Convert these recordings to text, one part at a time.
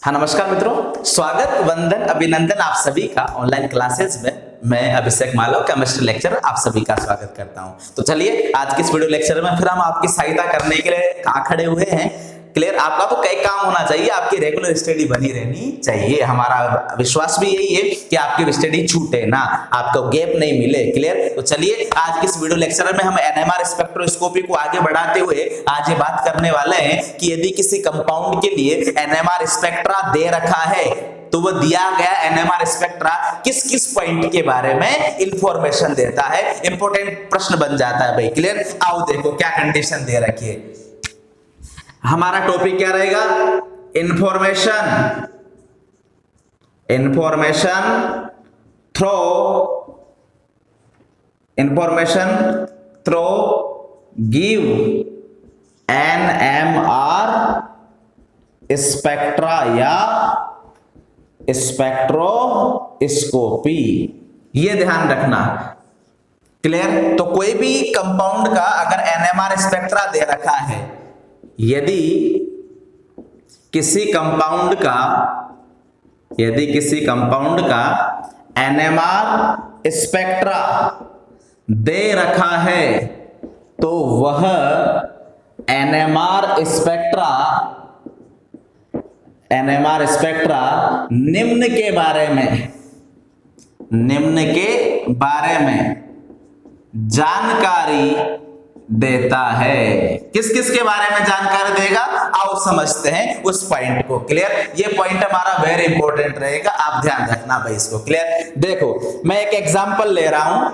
हाँ नमस्कार मित्रों, स्वागत वंदन अभिनंदन आप सभी का ऑनलाइन क्लासेस में। मैं अभिषेक मालव केमिस्ट्री लेक्चर आप सभी का स्वागत करता हूं। तो चलिए आज के इस वीडियो लेक्चर में फिर हम आपकी सहायता करने के लिए कहाँ खड़े हुए हैं। क्लियर, आपका तो कई काम होना चाहिए, आपकी रेगुलर स्टडी बनी रहनी चाहिए। हमारा विश्वास भी यही है कि आपकी स्टडी छूटे ना, आपको गैप नहीं मिले। क्लियर, तो चलिए आज के इस वीडियो लेक्चर में हम एनएमआर स्पेक्ट्रोस्कोपी को आगे बढ़ाते हुए आज ये बात करने वाले हैं कि यदि किसी कंपाउंड के लिए एनएमआर स्पेक्ट्रा दे रखा है तो वो दिया गया एनएमआर स्पेक्ट्रा किस किस पॉइंट के बारे में इंफॉर्मेशन देता है। इंपॉर्टेंट प्रश्न बन जाता है भाई। क्लियर, आओ देखो क्या कंडीशन दे रखी है। हमारा टॉपिक क्या रहेगा? Information through give NMR spectra या स्पेक्ट्रोस्कोपी, ये ध्यान रखना। क्लियर, तो कोई भी कंपाउंड का अगर एनएमआर स्पेक्ट्रा दे रखा है, यदि किसी कंपाउंड का एनएमआर स्पेक्ट्रा दे रखा है तो वह एनएमआर स्पेक्ट्रा निम्न के बारे में जानकारी देता है। किस किस के बारे में जानकारी देगा, आओ समझते हैं उस पॉइंट को। क्लियर, ये पॉइंट हमारा वेरी इंपॉर्टेंट रहेगा, आप ध्यान रखना भाई इसको। क्लियर, देखो मैं एक एग्जांपल ले रहा हूं,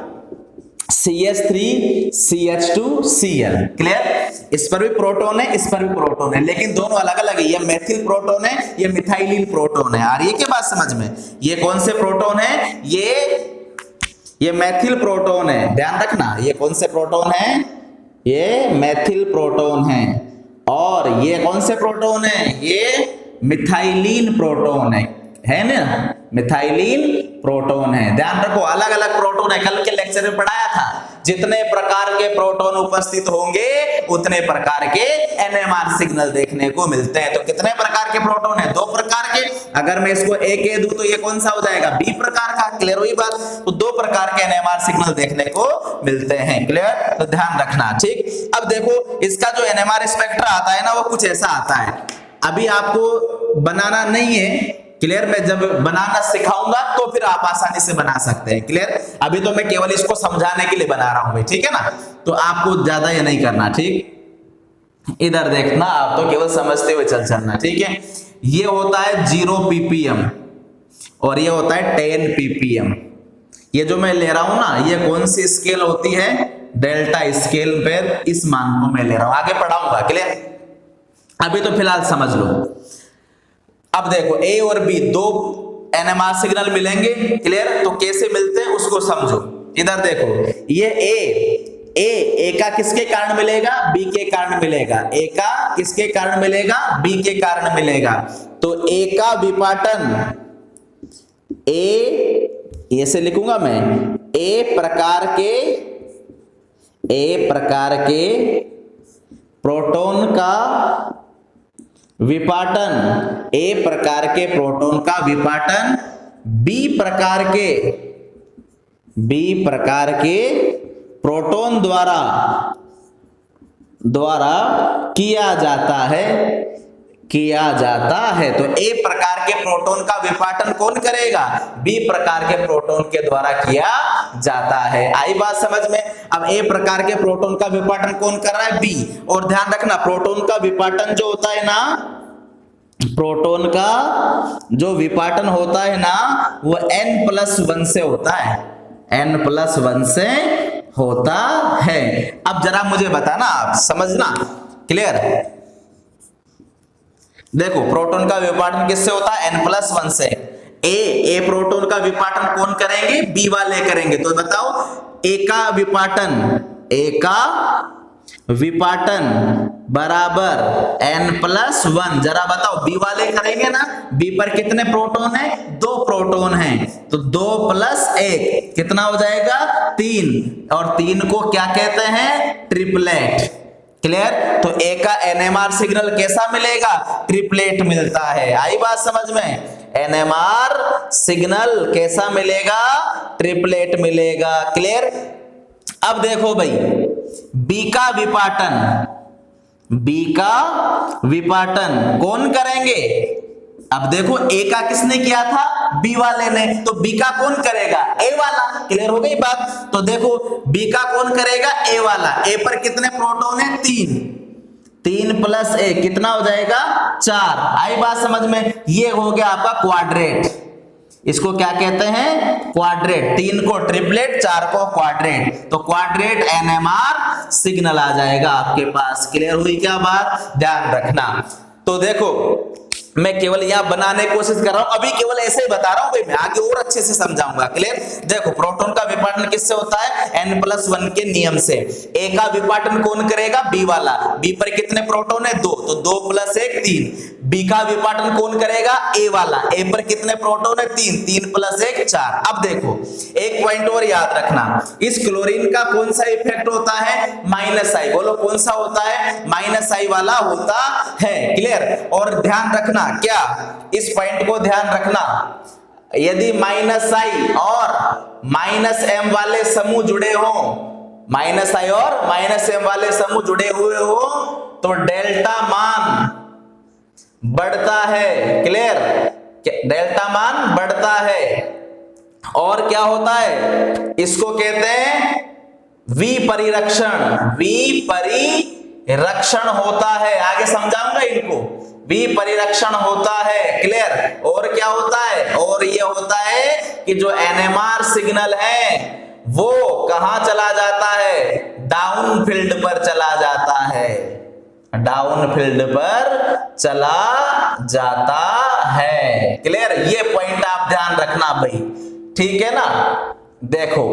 CH3CH2Cl। क्लियर, इस पर भी प्रोटॉन है, इस पर भी प्रोटॉन है, लेकिन दोनों अलग अलग है। ये मेथिल प्रोटॉन है, ये मिथाइलिन प्रोटॉन है। आ रही है क्या बात समझ में? ये कौन से प्रोटॉन है? ये मेथिल प्रोटॉन है, ध्यान रखना। ये कौन से प्रोटॉन है? ये मेथिल प्रोटॉन है। और ये कौन से प्रोटॉन है? ये मिथाइलिन प्रोटॉन है ना, मिथाइलिन प्रोटॉन है। ध्यान रखो, अलग अलग प्रोटॉन है। कल के लेक्चर में पढ़ाया था, जितने प्रकार के प्रोटॉन उपस्थित होंगे उतने प्रकार के एनएमआर सिग्नल देखने को मिलते हैं। तो कितने प्रकार के प्रोटॉन है? 2 प्रकार के। अगर मैं इसको ए कह दूं तो ये कौन सा हो जाएगा? बी प्रकार का। क्लियर हुई बात? तो 2 प्रकार के एनएमआर सिग्नल देखने को मिलते हैं। क्लियर, तो ध्यान रखना। ठीक, अब देखो इसका जो एनएमआर स्पेक्ट्रा आता है ना, वो कुछ ऐसा आता है। अभी आपको बनाना नहीं है। क्लियर, मैं जब बनाना सिखाऊंगा तो फिर आप आसानी से बना सकते हैं। क्लियर, अभी तो मैं केवल इसको समझाने के लिए बना रहा हूं भाई, ठीक है ना। तो आपको ज्यादा ये नहीं करना, ठीक। इधर देखना, आप तो केवल समझते हुए चलना, ठीक है। ये होता है 0 ppm और ये होता है 10 ppm। ये जो मैं ले रहा हूं ना, ये कौन सी स्केल होती है? डेल्टा स्केल पर इस मान को मैं ले रहा हूं, आगे पढ़ाऊंगा। क्लियर, अभी तो फिलहाल समझ लो। अब देखो ए और बी 2 एनएमआर सिग्नल मिलेंगे। क्लियर, तो कैसे मिलते हैं उसको समझो। इधर देखो, ये ए का किसके कारण मिलेगा? बी के कारण मिलेगा। ए का किसके कारण मिलेगा? बी के कारण मिलेगा। तो ए का विपाटन, ऐसे लिखूंगा मैं, ए प्रकार के प्रोटॉन का विपाटन, ए प्रकार के प्रोटॉन का विपाटन बी प्रकार के प्रोटॉन द्वारा किया जाता है। तो ए प्रकार के प्रोटॉन का विपाटन कौन करेगा? बी प्रकार के प्रोटॉन के द्वारा किया जाता है। आई बात समझ में? अब ए प्रकार के प्रोटॉन का विपाटन कौन कर रहा है? बी। और ध्यान रखना, प्रोटॉन का विपाटन जो होता है ना, प्रोटॉन का जो विपाटन होता है ना, वो n+1 से होता है, n+1 से होता है। अब जरा मुझे बताना, आप समझना। क्लियर, देखो प्रोटॉन का विपाटन किससे होता है? n+1 से। ए प्रोटॉन का विपाटन कौन करेंगे? बी वाले करेंगे। तो बताओ, ए का विपाटन बराबर n+1, जरा बताओ बी वाले करेंगे ना। बी पर कितने प्रोटॉन है? 2 प्रोटॉन हैं, तो 2 + 1 कितना हो जाएगा? 3। और 3 को क्या कहते हैं? ट्रिपलेट। क्लियर। तो ए का एनएमआर सिग्नल कैसा मिलेगा, ट्रिपलेट मिलता है। आई बात समझ में, एनएमआर सिग्नल कैसा मिलेगा, ट्रिपलेट मिलेगा। क्लियर। अब देखो भाई बी का विपाटन, बी का विपाटन कौन करेंगे। अब देखो ए का किसने किया था, बी वाले ने, तो बी का कौन करेगा, ए वाला। क्लियर हो गई बात। तो देखो बी का कौन करेगा, ए वाला। ए पर कितने प्रोटॉन है, 3, 3 प्लस ए कितना हो जाएगा, 4। आई बात समझ में। ये हो गया आपका क्वाड्रेट, इसको क्या कहते हैं, क्वाड्रेट। 3 को ट्रिपलेट, 4 को क्वाड्रेट, तो क्वाड्रेट एनएमआर सिग्नल आ जाएगा आपके पास। क्लियर हुई क्या बात, ध्यान रखना। तो देखो मैं केवल यहां बनाने की कोशिश कर रहा हूं, अभी केवल ऐसे ही बता रहा हूं भाई, मैं आगे और अच्छे से समझाऊंगा। क्लियर। देखो प्रोटॉन का विपाटन किससे होता है, n+1 के नियम से। ए का विपाटन कौन करेगा, बी वाला। बी पर कितने प्रोटॉन है, 2, तो 2 + 1 3। बी का विपाटन कौन करेगा, ए वाला। ए पर कितने प्रोटॉन है, 3, 3 + 1 4। अब देखो एक पॉइंट और याद रखना, इस क्लोरीन का कौन सा इफेक्ट होता है, -I। बोलो कौन सा होता है, -I वाला होता है। क्लियर। और ध्यान रखना, क्या इस पॉइंट को ध्यान रखना, यदि -I और -M वाले समूह जुड़े हो, -I और -M वाले समूह जुड़े हुए हो, तो डेल्टा मान बढ़ता है। क्लियर। डेल्टा मान बढ़ता है और क्या होता है, इसको कहते हैं विपरिरक्षण। विपरिरक्षण होता है, आगे समझाऊंगा इनको। विपरिरक्षण होता है। क्लियर। और क्या होता है, और ये होता है कि जो एनएमआर सिग्नल है वो कहां चला जाता है, डाउन फील्ड पर चला जाता है, डाउन फील्ड पर चला जाता है। क्लियर। ये पॉइंट आप ध्यान रखना भाई, ठीक है ना। देखो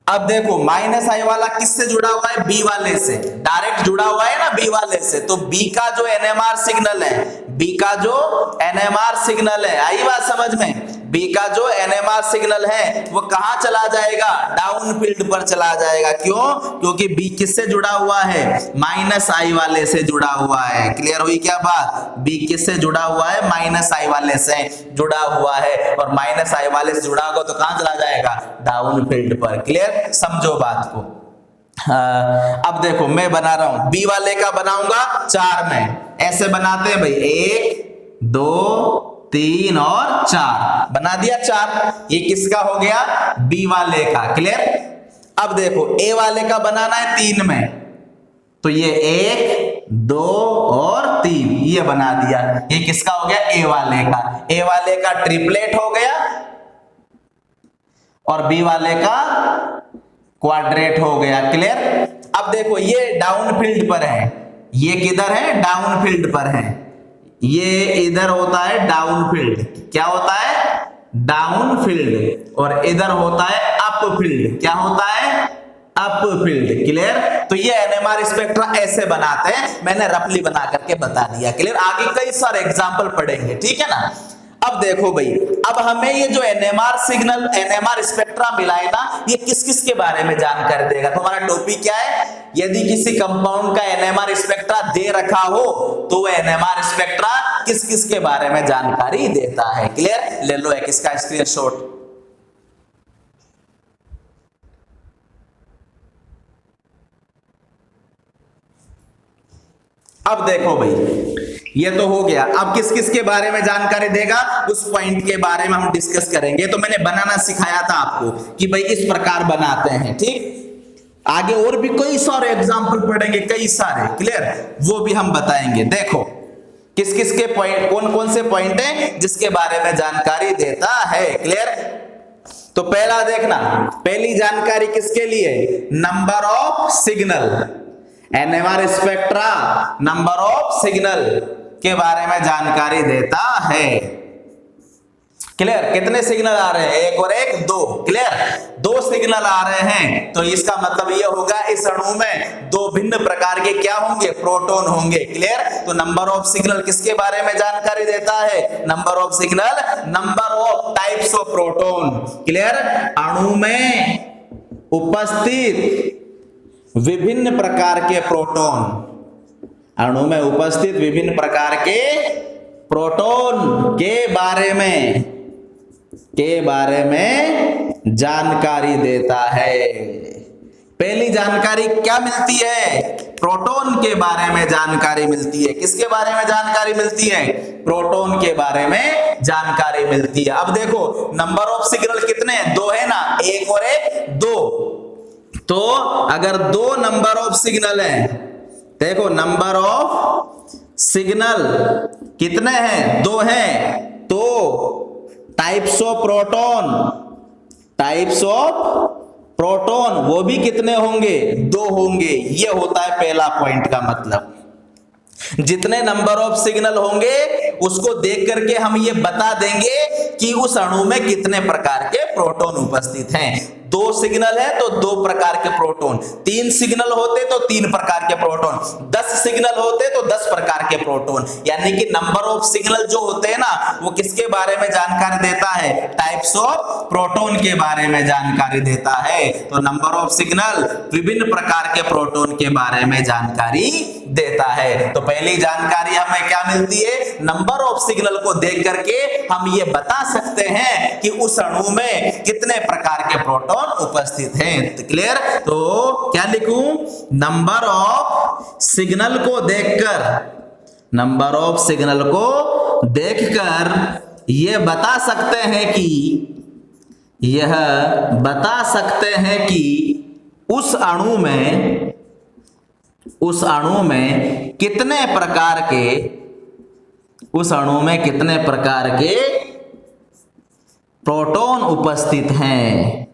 अब देखो -I वाला किससे जुड़ा हुआ है, बी वाले से, डायरेक्ट जुड़ा हुआ है ना बी वाले से। तो बी का जो एनएमआर सिग्नल है, बी का जो एनएमआर सिग्नल है, आई बात समझ में, बी का जो एनएमआर सिग्नल है वो कहां चला जाएगा, डाउन फील्ड पर चला जाएगा। क्यों, क्योंकि बी किससे जुड़ा हुआ है, -I वाले से जुड़ा हुआ है। क्लियर हुई क्या बात, बी किससे जुड़ा हुआ है, -I वाले से जुड़ा हुआ है, और -I वाले से जुड़ा होगा तो कहां चला जाएगा, डाउन फील्ड पर। क्लियर, समझो बात को। अब देखो मैं बना रहा हूं, बी वाले का बनाऊंगा 4 में, ऐसे बनाते हैं भाई, 1 2 3 और 4, बना दिया 4। ये किसका हो गया, बी वाले का। क्लियर। अब देखो ए वाले का बनाना है 3 में, तो ये 1 2 और 3 ये बना दिया। ये किसका हो गया, ए वाले का। ए वाले का ट्रिपलेट हो गया और बी वाले का क्वाड्रेट हो गया। क्लियर। अब देखो ये डाउन फील्ड पर है, ये किधर है, डाउन फील्ड पर है, ये इधर होता है डाउन फील्ड। क्या होता है, डाउन फील्ड, और इधर होता है अप फील्ड। क्या होता है, अप फील्ड। क्लियर। तो ये एनएमआर स्पेक्ट्रा ऐसे बनाते हैं, मैंने रफली बना करके बता दिया। क्लियर। आगे कई सारे एग्जांपल पढ़ेंगे, ठीक है ना। अब देखो भाई, अब हमें ये जो एनएमआर सिग्नल, एनएमआर स्पेक्ट्रा मिला है ना, ये किस किस के बारे में जानकारी देगा। तो हमारा टॉपिक क्या है, यदि किसी कंपाउंड का एनएमआर स्पेक्ट्रा दे रखा हो तो वो एनएमआर स्पेक्ट्रा किस किस के बारे में जानकारी देता है। क्लियर। ले लो एक इसका स्क्रीनशॉट। अब देखो भाई, ये तो हो गया। अब किस किस के बारे में जानकारी देगा, उस पॉइंट के बारे में हम डिस्कस करेंगे। तो मैंने बनाना सिखाया था आपको कि भाई इस प्रकार बनाते हैं, ठीक। आगे और भी कई सारे एग्जांपल पढ़ेंगे, कई सारे। क्लियर। वो भी हम बताएंगे। देखो किस किस के पॉइंट, कौन कौन से पॉइंट हैं जिसके बारे में जानकारी देता है। क्लियर। तो पहला देखना, पहली जानकारी किसके लिए, number of signal, NMR spectra number of signal के बारे में जानकारी देता है। क्लियर। कितने सिग्नल आ रहे हैं, एक और एक 2। क्लियर। 2 सिग्नल आ रहे हैं, तो इसका मतलब ये होगा इस अणु में 2 भिन्न प्रकार के क्या होंगे, प्रोटॉन होंगे। क्लियर। तो नंबर ऑफ सिग्नल किसके बारे में जानकारी देता है, number of signal, number of types of proton. Clear. अणु में उपस्थित विभिन्न प्रकार के प्रोटॉन, अणु में उपस्थित विभिन्न प्रकार के प्रोटॉन के बारे में जानकारी देता है। पहली जानकारी क्या मिलती है? प्रोटॉन के बारे में जानकारी मिलती है। किसके बारे में जानकारी मिलती है? प्रोटॉन के बारे में जानकारी मिलती है। अब देखो नंबर ऑफ सिग्नल कितने हैं? 2 है ना, 1 और 1 2। तो अगर 2 नंबर ऑफ सिग्नल हैं, देखो नंबर ऑफ सिग्नल कितने हैं? 2 हैं। तो टाइप्स ऑफ प्रोटॉन वो भी कितने होंगे? 2 होंगे। ये होता है पहला पॉइंट का मतलब। जितने नंबर ऑफ सिग्नल होंगे उसको देख करके हम ये बता देंगे कि उस अणु में कितने प्रकार के प्रोटॉन उपस्थित हैं। 2 सिग्नल है तो 2 प्रकार के प्रोटॉन, 3 सिग्नल होते तो 3 प्रकार के प्रोटॉन, 10 सिग्नल होते तो 10 प्रकार के प्रोटॉन। यानी कि नंबर ऑफ सिग्नल जो होते हैं ना, वो किसके बारे में जानकारी देता है? टाइप्स ऑफ प्रोटॉन के बारे में जानकारी देता है। तो नंबर ऑफ सिग्नल विभिन्न प्रकार के प्रोटॉन के बारे में जानकारी देता है। तो पहली जानकारी हमें क्या मिलती है? नंबर ऑफ सिग्नल को देख करके हम ये बता सकते हैं कि उस अणु में कितने प्रकार के प्रोटॉन उपस्थित हैं। तो क्लियर? तो क्या लिखूं? नंबर ऑफ सिग्नल को देखकर यह बता सकते हैं कि उस अणु में कितने प्रकार के प्रोटॉन उपस्थित हैं।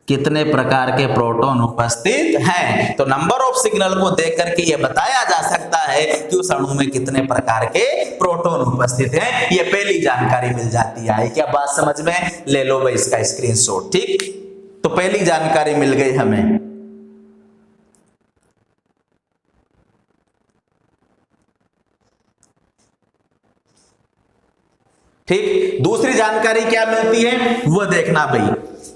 कितने प्रकार के प्रोटॉन उपस्थित हैं। तो नंबर ऑफ सिग्नल को देख करके यह बताया जा सकता है कि उस अणु में कितने प्रकार के प्रोटॉन उपस्थित हैं। यह पहली जानकारी मिल जाती है। क्या बात समझ में? ले लो भाई इसका स्क्रीनशॉट। ठीक, तो पहली जानकारी मिल गई हमें। ठीक, दूसरी जानकारी क्या मिलती है वो देखना भाई।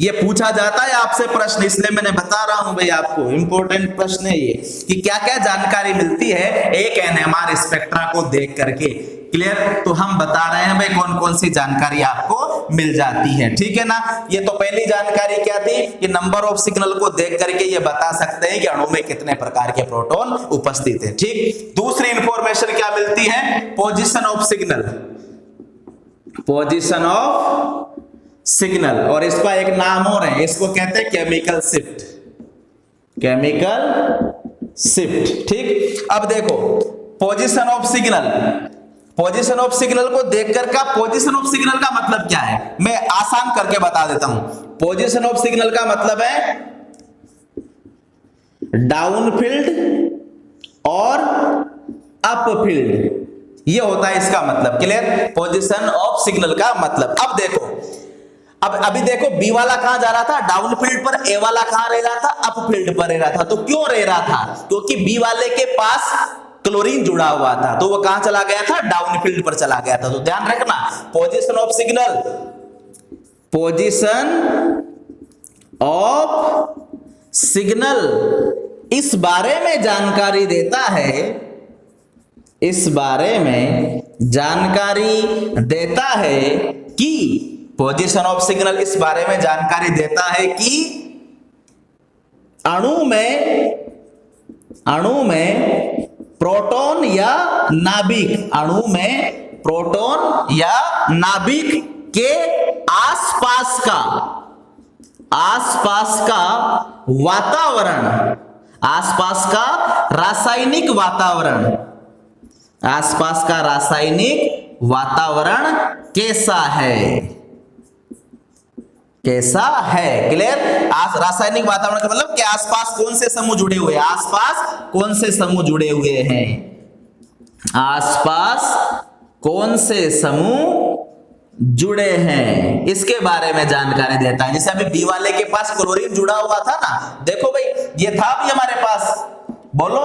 ये पूछा जाता है आपसे प्रश्न, इसलिए मैंने बता रहा हूं भाई आपको, इंपॉर्टेंट प्रश्न है ये कि क्या क्या जानकारी मिलती है एक एनएमआर स्पेक्ट्रा को देख करके। क्लियर? तो हम बता रहे हैं भाई कौन कौन सी जानकारी आपको मिल जाती है। ठीक है ना? ये तो पहली जानकारी क्या थी कि नंबर ऑफ सिग्नल को देख करके ये बता सकते हैं कि अणु में कितने प्रकार के प्रोटॉन उपस्थित है। ठीक, दूसरी इंफॉर्मेशन क्या मिलती है? पोजीशन ऑफ सिग्नल, और इसका एक नाम और है, इसको कहते हैं केमिकल शिफ्ट। ठीक, अब देखो पोजीशन ऑफ सिग्नल को देखकर का पोजीशन ऑफ सिग्नल का मतलब क्या है मैं आसान करके बता देता हूं। पोजीशन ऑफ सिग्नल का मतलब है डाउन फील्ड और अप फील्ड, ये होता है इसका मतलब। क्लियर? पोजीशन ऑफ सिग्नल का मतलब। अब देखो, अभी देखो बी वाला कहां जा रहा था? डाउन फील्ड पर। ए वाला कहां रह रहा था? अप फील्ड पर रह रहा था। तो क्यों रह रहा था? क्योंकि बी वाले के पास क्लोरीन जुड़ा हुआ था, तो वो कहां चला गया था? डाउन फील्ड पर चला गया था। तो ध्यान रखना, पोजीशन ऑफ सिग्नल इस बारे में जानकारी देता है कि पोजीशन ऑफ सिग्नल इस बारे में जानकारी देता है कि अणु में प्रोटॉन या नाभिक के आसपास का वातावरण, आसपास का रासायनिक वातावरण कैसा है। क्लियर? रासायनिक वातावरण का मतलब कि आसपास कौन से समूह जुड़े हुए हैं, आसपास कौन से समूह जुड़े हैं, इसके बारे में जानकारी देता है। जैसे अभी बी वाले के पास क्लोरीन जुड़ा हुआ था ना, देखो भाई ये था भी हमारे पास, बोलो।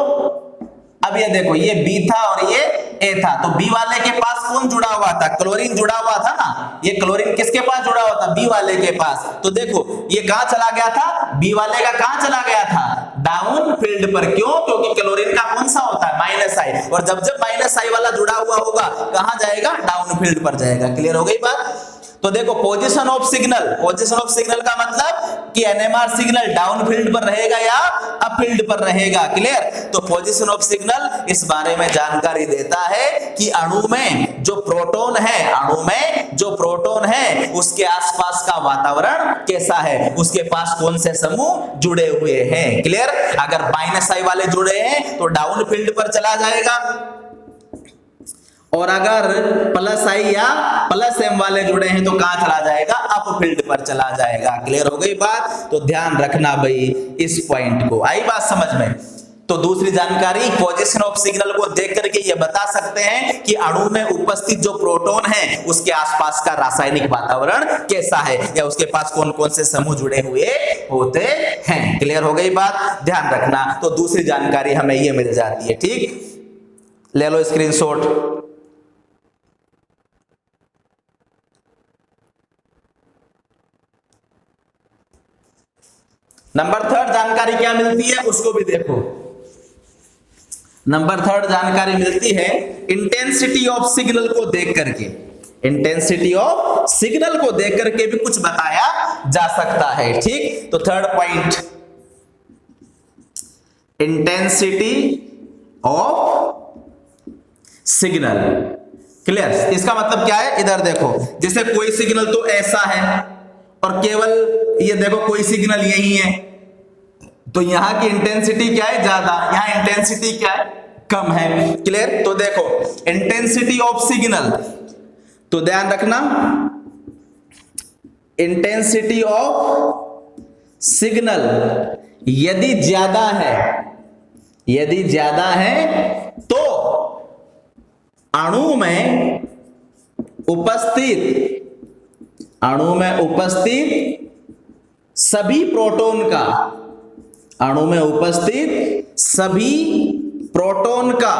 अब ये देखो ये बी था और ये ए था, तो बी वाले के पास कौन जुड़ा हुआ था? क्लोरीन जुड़ा हुआ था ना। ये क्लोरीन किसके पास जुड़ा हुआ था? बी वाले के पास। तो देखो ये कहां चला गया था? बी वाले का कहां चला गया था? डाउन फील्ड पर। क्यों? क्योंकि क्लोरीन का कौन सा होता है? माइनस आई, और जब जब माइनस आई वाला जुड़ा हुआ होगा कहां जाएगा? डाउन फील्ड पर जाएगा। क्लियर हो गई बात? तो देखो position of signal, position of signal का मतलब कि एनएमआर सिग्नल डाउन फील्ड पर रहेगा या अप फील्ड पर रहेगा। क्लियर? तो पोजीशन ऑफ सिग्नल इस बारे में जानकारी देता है कि अणु में जो प्रोटॉन है, अणु में जो प्रोटॉन है उसके आसपास का वातावरण कैसा है, उसके पास कौन से समूह जुड़े हुए हैं। क्लियर? अगर माइनस आई वाले जुड़े हैं तो डाउन फील्ड पर चला जाएगा, और अगर प्लस आई या प्लस एम वाले जुड़े हैं तो कहां चला जाएगा? अप फील्ड पर चला जाएगा। क्लियर हो गई बात? तो ध्यान रखना भाई इस पॉइंट को। आई बात समझ में? तो दूसरी जानकारी, पोजीशन ऑफ सिग्नल को देख करके ये बता सकते हैं कि अणु में उपस्थित जो प्रोटॉन है उसके आसपास का रासायनिक वातावरण कैसा है, या उसके पास कौन कौन से समूह जुड़े हुए होते हैं। क्लियर हो गई बात? ध्यान रखना। तो दूसरी जानकारी हमें ये मिल जाती है। ठीक, ले लो स्क्रीनशॉट। नंबर थर्ड जानकारी क्या मिलती है उसको भी देखो। नंबर थर्ड जानकारी मिलती है इंटेंसिटी ऑफ सिग्नल को देख करके। इंटेंसिटी ऑफ सिग्नल को देख करके भी कुछ बताया जा सकता है। ठीक, तो third point, intensity of signal. Clear? इसका मतलब क्या है? इधर देखो, जैसे कोई सिग्नल तो ऐसा है और केवल ये देखो कोई सिग्नल यही है, तो यहां की इंटेंसिटी क्या है? ज्यादा, यहां इंटेंसिटी क्या है? कम है। क्लियर? तो देखो इंटेंसिटी ऑफ सिग्नल, तो ध्यान रखना इंटेंसिटी ऑफ सिग्नल यदि ज्यादा है, यदि ज्यादा है तो अणु में उपस्थित, अणु में उपस्थित सभी प्रोटॉन का, अणु में उपस्थित सभी प्रोटॉन का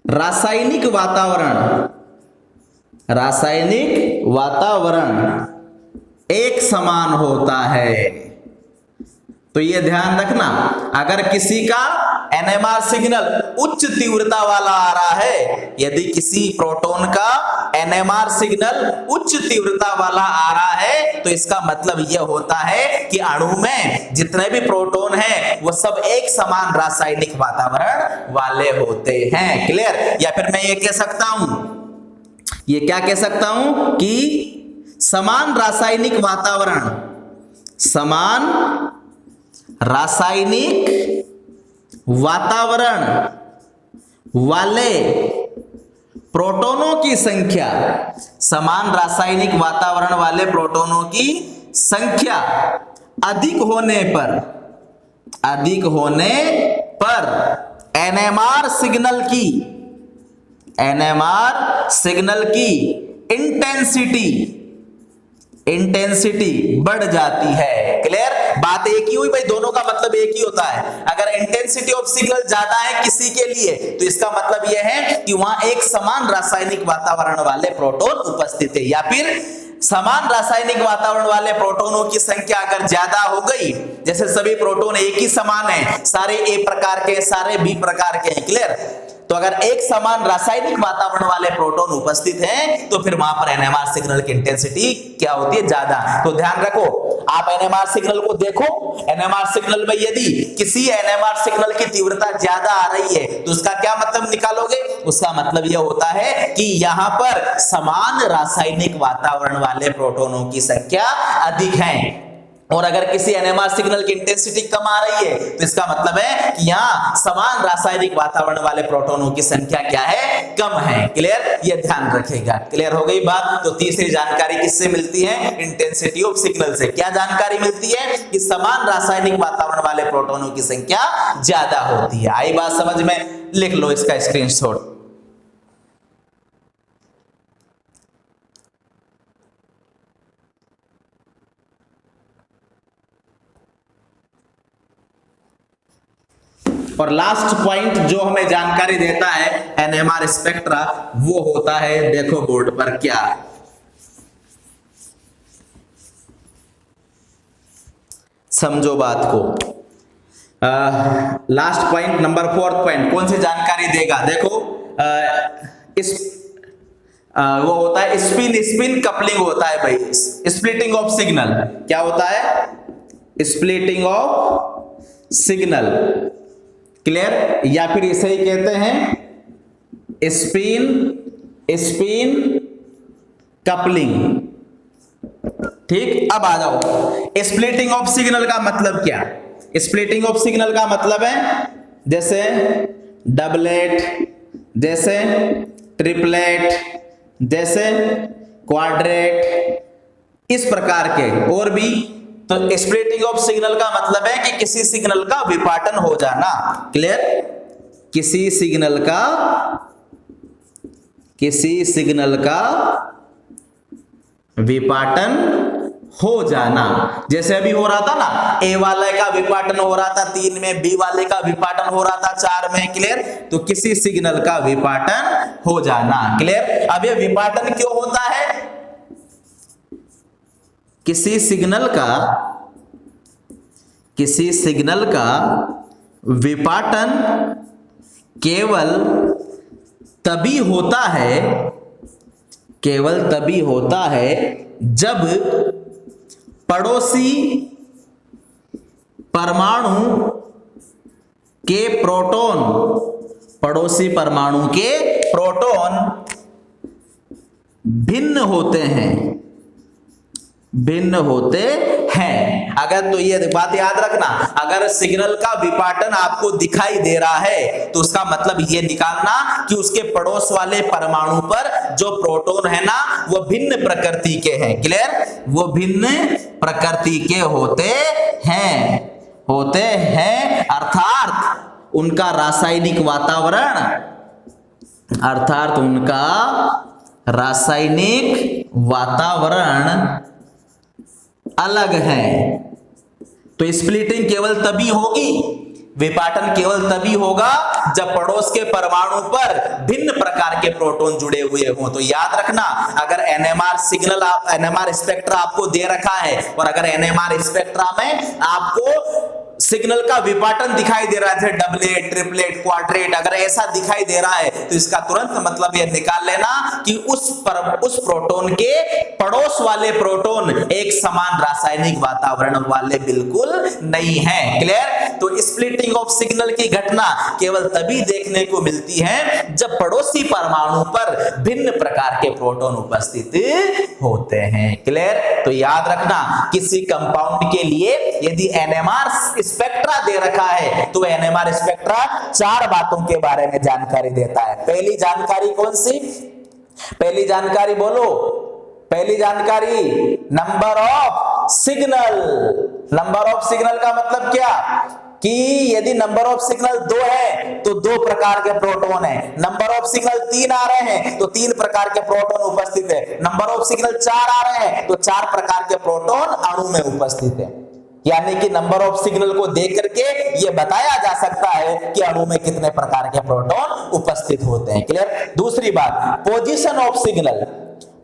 रासायनिक वातावरण, रासायनिक वातावरण एक समान होता है। तो ये ध्यान रखना, अगर किसी का एनएमआर सिग्नल उच्च तीव्रता वाला आ रहा है, यदि किसी प्रोटॉन का एनएमआर सिग्नल उच्च तीव्रता वाला आ रहा है तो इसका मतलब यह होता है कि अणु में जितने भी प्रोटॉन हैं वो सब एक समान रासायनिक वातावरण वाले होते हैं। क्लियर? या फिर मैं ये कह सकता हूं, ये क्या कह सकता हूं कि समान रासायनिक वातावरण, समान रासायनिक वातावरण वाले प्रोटॉनों की संख्या, समान रासायनिक वातावरण वाले प्रोटॉनों की संख्या अधिक होने पर, अधिक होने पर एनएमआर सिग्नल की, एनएमआर सिग्नल की इंटेंसिटी, इंटेंसिटी बढ़ जाती है। क्लियर? बात एक ही हुई भाई, दोनों का मतलब एक ही होता है। अगर इंटेंसिटी ऑफ सिग्नल ज्यादा है किसी के लिए तो इसका मतलब यह है कि वहां एक समान रासायनिक वातावरण वाले प्रोटॉन उपस्थित है, या फिर समान रासायनिक वातावरण वाले प्रोटॉनों की संख्या अगर ज्यादा हो गई, जैसे सभी प्रोटॉन एक ही समान है, सारे ए प्रकार के, सारे बी प्रकार के हैं। क्लियर? तो अगर एक समान रासायनिक वातावरण वाले प्रोटॉन उपस्थित हैं तो फिर वहां पर एनएमआर सिग्नल की इंटेंसिटी क्या होती है? ज्यादा। तो ध्यान रखो, आप एनएमआर सिग्नल को देखो, एनएमआर सिग्नल में यदि किसी एनएमआर सिग्नल की तीव्रता ज्यादा आ रही है तो उसका क्या मतलब निकालोगे? उसका मतलब यह होता है कि यहां पर समान रासायनिक वातावरण वाले प्रोटॉनों की संख्या अधिक है, और अगर किसी एनएमआर सिग्नल की इंटेंसिटी कम आ रही है तो इसका मतलब है कि यहां समान रासायनिक वातावरण वाले प्रोटॉनों की संख्या क्या है? कम है। क्लियर? ये ध्यान रखेगा। क्लियर हो गई बात? तो तीसरी जानकारी किससे मिलती है? इंटेंसिटी ऑफ सिग्नल से। क्या जानकारी मिलती है? कि समान रासायनिक वातावरण वाले प्रोटॉनों की संख्या ज्यादा होती है। आई बात समझ में? लिख लो इसका स्क्रीनशॉट। और लास्ट पॉइंट जो हमें जानकारी देता है एनएमआर स्पेक्ट्रा, वो होता है, देखो बोर्ड पर क्या, समझो बात को। लास्ट पॉइंट नंबर 4 पॉइंट कौन सी जानकारी देगा, देखो वो होता है स्पिन कपलिंग होता है भाई, स्प्लिटिंग ऑफ सिग्नल। क्या होता है? स्प्लिटिंग ऑफ सिग्नल, क्लियर, या फिर इसे ही कहते हैं स्पिन कपलिंग। ठीक, अब आ जाओ, स्प्लिटिंग ऑफ सिग्नल का मतलब क्या? स्प्लिटिंग ऑफ सिग्नल का मतलब है जैसे डबलेट, जैसे ट्रिपलेट, जैसे क्वाड्रेट, इस प्रकार के और भी। तो स्प्लिटिंग ऑफ सिग्नल का मतलब है कि किसी सिग्नल का विपाटन हो जाना, क्लियर, किसी सिग्नल का विपाटन हो जाना। जैसे अभी हो रहा था ना, ए वाले का विपाटन हो रहा था 3 में, बी वाले का विपाटन हो रहा था 4 में, क्लियर। तो किसी सिग्नल का विपाटन हो जाना, क्लियर। अब ये विपाटन क्यों होता है? किसी सिग्नल का विपाटन केवल तभी होता है जब पड़ोसी परमाणु के प्रोटॉन भिन्न होते हैं। अगर तो ये बात याद रखना, अगर सिग्नल का विपाटन आपको दिखाई दे रहा है तो उसका मतलब ये निकालना कि उसके पड़ोस वाले परमाणु पर जो प्रोटॉन है ना, वो भिन्न प्रकृति के हैं, क्लियर, वो भिन्न प्रकृति के होते हैं, अर्थात उनका रासायनिक वातावरण अलग है। तो स्प्लिटिंग केवल तभी होगी, विपाटन केवल तभी होगा जब पड़ोस के परमाणु पर भिन्न प्रकार के प्रोटॉन जुड़े हुए हों। तो याद रखना, अगर एनएमआर स्पेक्ट्रा आपको दे रखा है और अगर एनएमआर स्पेक्ट्रा में आपको सिग्नल का विपाटन दिखाई दे रहा है, डबलेट, ट्रिपलेट, क्वाड्रेट, अगर ऐसा दिखाई दे रहा है तो इसका तुरंत मतलब यह निकाल लेना कि उस प्रोटॉन के पड़ोस वाले प्रोटॉन एक समान रासायनिक वातावरण वाले बिल्कुल नहीं है, क्लियर। तो स्प्लिटिंग ऑफ सिग्नल की घटना केवल तभी देखने को मिलती है जब पड़ोसी परमाणु पर भिन्न प्रकार के प्रोटॉन उपस्थित होते हैं, क्लियर। तो याद रखना, किसी कंपाउंड के लिए यदि एनएमआर स्पेक्ट्रा दे रखा है तो एनएमआर स्पेक्ट्रा 4 बातों के बारे में जानकारी देता है। पहली जानकारी कौन सी? पहली जानकारी बोलो, पहली जानकारी number of signal. Number of signal का मतलब क्या कि यदि नंबर ऑफ सिग्नल 2 है तो 2 प्रकार के प्रोटॉन है, नंबर ऑफ सिग्नल 3 आ रहे हैं तो 3 प्रकार के प्रोटॉन उपस्थित है, नंबर ऑफ सिग्नल 4 आ रहे हैं तो 4 प्रकार के प्रोटॉन अणु में उपस्थित है। यानी कि नंबर ऑफ सिग्नल को देख करके यह बताया जा सकता है कि अणु में कितने प्रकार के प्रोटॉन उपस्थित होते हैं, क्लियर। दूसरी बात, position of signal.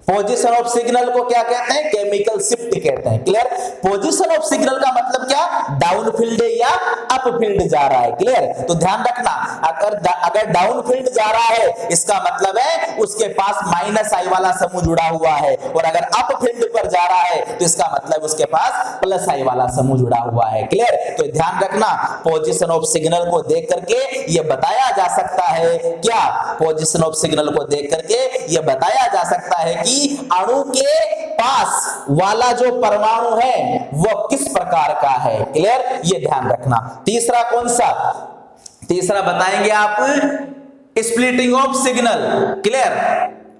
Position of signal को क्या कहते हैं? केमिकल शिफ्ट कहते हैं, क्लियर। पोजीशन ऑफ सिग्नल का मतलब क्या? डाउन फील्ड या अप फील्ड जा रहा है, क्लियर। तो ध्यान रखना, अगर डाउन फील्ड जा रहा है इसका मतलब है उसके पास -I वाला समूह जुड़ा हुआ है, और अगर अप फील्ड पर जा रहा है तो इसका मतलब उसके पास +I वाला समूह जुड़ा हुआ है, क्लियर। तो ध्यान रखना, पोजीशन ऑफ सिग्नल को देख करके यह बताया जा सकता है, क्या? पोजीशन ऑफ सिग्नल को देख करके यह बताया जा सकता है कि अणु के पास वाला जो परमाणु है वो किस प्रकार का है, क्लियर। ये ध्यान रखना। तीसरा कौन सा? तीसरा बताएंगे आप स्प्लिटिंग ऑफ सिग्नल, क्लियर।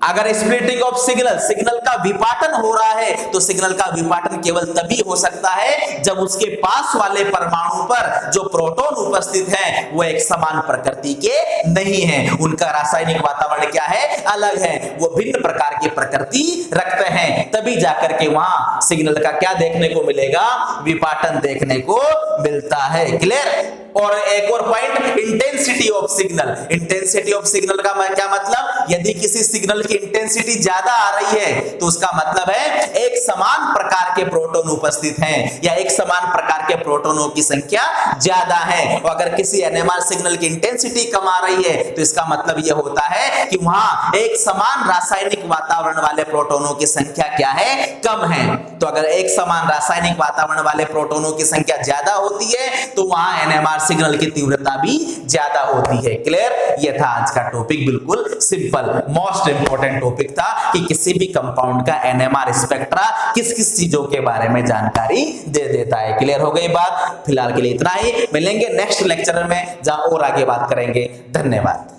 अगर स्प्लिटिंग ऑफ सिग्नल का विपाटन हो रहा है तो सिग्नल का विपाटन केवल तभी हो सकता है जब उसके पास वाले परमाणु पर जो प्रोटॉन उपस्थित हैं वो एक समान प्रकृति के नहीं हैं, उनका रासायनिक वातावरण क्या है? अलग है, वो भिन्न प्रकार की प्रकृति रखते हैं। तभी जाकर के वहां सिग्नल का क्या देखने को मिलेगा? विपाटन देखने को मिलता है, क्लियर। और एक और point intensity of signal. Intensity of signal का क्या मतलब, यदि किसी सिग्नल की इंटेंसिटी ज्यादा आ रही है तो उसका मतलब है एक समान प्रकार के प्रोटॉन उपस्थित हैं या एक समान प्रकार के प्रोटॉनों की संख्या ज्यादा है। और अगर किसी एनएमआर सिग्नल की इंटेंसिटी कम आ रही है तो इसका मतलब यह होता है कि वहां एक समान रासायनिक वातावरण वाले प्रोटॉनों की संख्या क्या है, कम है। तो अगर एक समान रासायनिक वातावरण वाले प्रोटॉनों की संख्या ज्यादा होती है तो वहां एनएमआर सिग्नल की तीव्रता भी ज्यादा होती है। क्लियर? यह था आज का टॉपिक, बिल्कुल सिंपल। मोस्ट इंपोर्टेंट टॉपिक था कि किसी भी कंपाउंड का एनएमआर स्पेक्ट्रा किस किस चीजों के बारे में जानकारी दे देता है। क्लियर हो गई बात? फिलहाल के लिए इतना ही, मिलेंगे नेक्स्ट लेक्चर में जहां और आगे बात करेंगे। धन्यवाद।